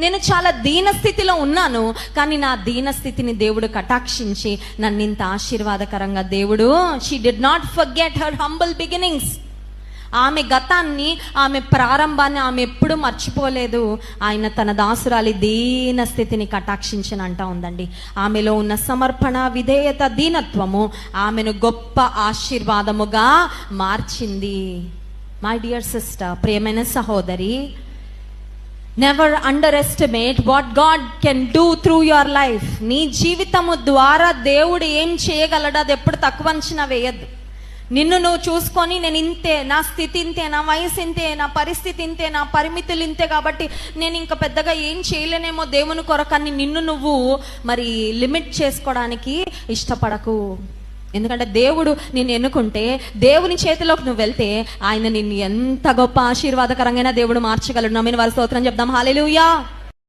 నేను చాలా దీనస్థితిలో ఉన్నాను, కానీ నా దీనస్థితిని దేవుడు కటాక్షించి నన్ను ఇంత ఆశీర్వాదకరంగా దేవుడు, she did not forget her humble beginnings. ఆమె గతాన్ని, ఆమె ప్రారంభాన్ని ఆమె ఎప్పుడు మర్చిపోలేదు. ఆయన తన దాసురాలి దీన స్థితిని కటాక్షించిన అంటా ఉందండి. ఆమెలో ఉన్న సమర్పణ, విధేయత, దీనత్వము ఆమెను గొప్ప ఆశీర్వాదముగా మార్చింది. మై డియర్ సిస్టర్, ప్రియమైన సహోదరి, never under estimate what God can do through your life. నీ జీవితము ద్వారా దేవుడు ఏం చేయగలడు అది ఎప్పుడు తక్కువ అంచనా వేయద్దు. నిన్ను నువ్వు చూసుకొని నేను ఇంతే, నా స్థితి ఇంతే, నా వయసు ఇంతే, నా పరిస్థితి ఇంతే, నా పరిమితులు ఇంతే, కాబట్టి నేను ఇంకా పెద్దగా ఏం చేయలేనేమో దేవుని కొరకని నిన్ను నువ్వు మరి లిమిట్ చేసుకోవడానికి ఇష్టపడకు. ఎందుకంటే దేవుడు నిన్ను ఎన్నుకుంటే, దేవుని చేతిలోకి నువ్వు వెళ్తే, ఆయన నిన్ను ఎంత గొప్ప ఆశీర్వాదకరంగా దేవుడు మార్చగలడు. నమ్మిన వారి స్తోత్రం చెప్దాం. హల్లెలూయా.